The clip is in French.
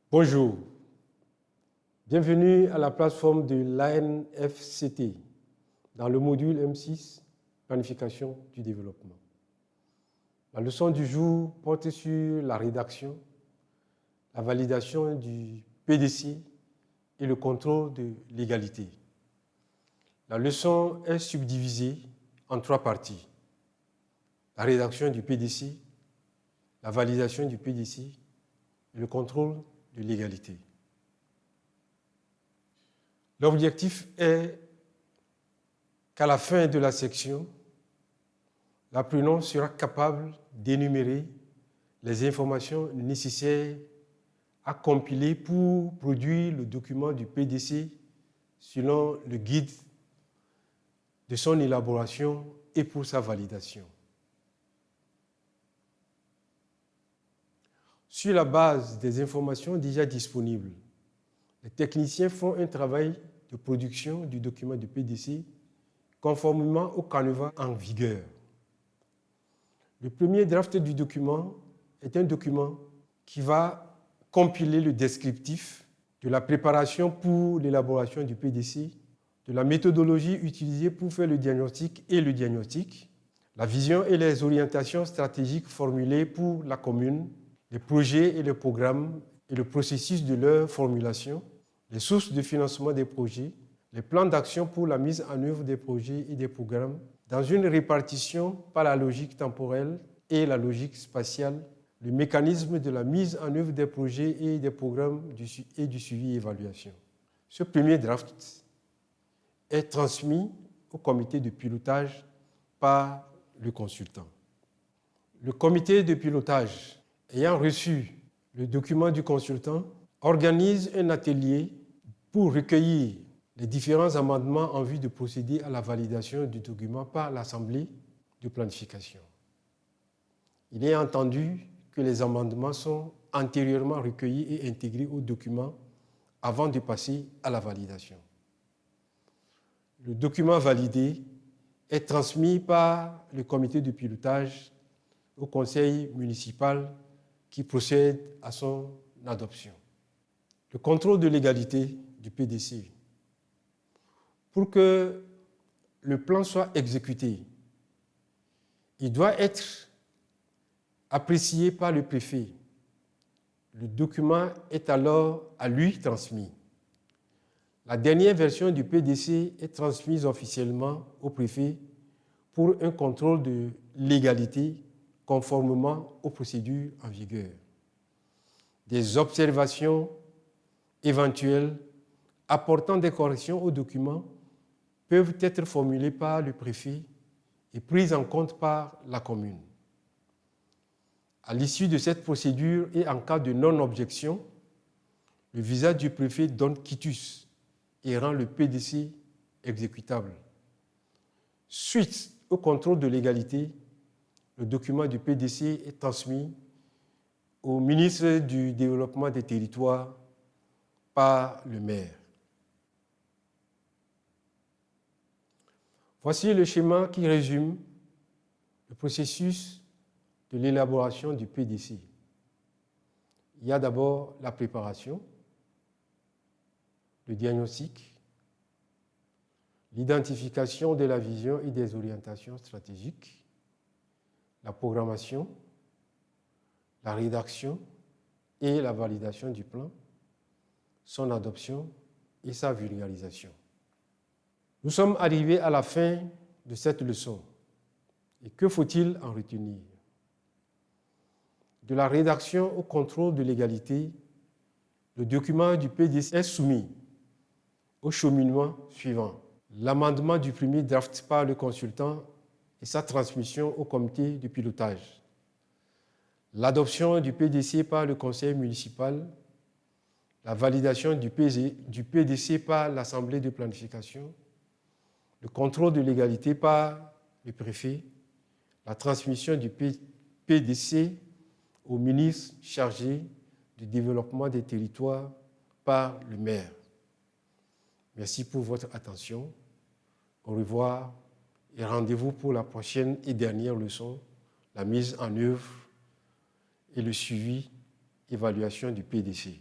Bonjour, bienvenue à la plateforme de l'ANFCT dans le module M6, Planification du développement. La leçon du jour porte sur la rédaction, la validation du PDC et le contrôle de légalité. La leçon est subdivisée en 3 parties. La rédaction du PDC, la validation du PDC et le contrôle de légalité. L'objectif est qu'à la fin de la section, l'apprenant sera capable d'énumérer les informations nécessaires à compiler pour produire le document du PDC selon le guide de son élaboration et pour sa validation. Sur la base des informations déjà disponibles, les techniciens font un travail de production du document du PDC conformément au canevas en vigueur. Le premier draft du document est un document qui va compiler le descriptif de la préparation pour l'élaboration du PDC, de la méthodologie utilisée pour faire le diagnostic et le diagnostic, la vision et les orientations stratégiques formulées pour la commune, les projets et les programmes et le processus de leur formulation, les sources de financement des projets, les plans d'action pour la mise en œuvre des projets et des programmes dans une répartition par la logique temporelle et la logique spatiale, le mécanisme de la mise en œuvre des projets et des programmes et du suivi et évaluation. Ce premier draft est transmis au comité de pilotage par le consultant. Le comité de pilotage, ayant reçu le document du consultant, organise un atelier pour recueillir les différents amendements en vue de procéder à la validation du document par l'Assemblée de planification. Il est entendu que les amendements sont antérieurement recueillis et intégrés au document avant de passer à la validation. Le document validé est transmis par le comité de pilotage au conseil municipal qui procède à son adoption. Le contrôle de légalité du PDC. Pour que le plan soit exécuté, il doit être apprécié par le préfet. Le document est alors à lui transmis. La dernière version du PDC est transmise officiellement au préfet pour un contrôle de légalité conformément aux procédures en vigueur. Des observations éventuelles apportant des corrections au document peuvent être formulées par le préfet et prises en compte par la commune. À l'issue de cette procédure et en cas de non-objection, le visa du préfet donne quitus et rend le PDC exécutable. Suite au contrôle de légalité, le document du PDC est transmis au ministre du Développement des Territoires par le maire. Voici le schéma qui résume le processus de l'élaboration du PDC. Il y a d'abord la préparation, le diagnostic, l'identification de la vision et des orientations stratégiques, la programmation, la rédaction et la validation du plan, son adoption et sa vulgarisation. Nous sommes arrivés à la fin de cette leçon. Et que faut-il en retenir? De la rédaction au contrôle de légalité, le document du PDC est soumis au cheminement suivant. L'amendement du premier draft par le consultant et sa transmission au comité de pilotage. L'adoption du PDC par le conseil municipal. La validation du PDC par l'Assemblée de planification. Le contrôle de légalité par le préfet. La transmission du PDC au ministre chargé du développement des territoires par le maire. Merci pour votre attention. Au revoir et rendez-vous pour la prochaine et dernière leçon, la mise en œuvre et le suivi, évaluation du PDC.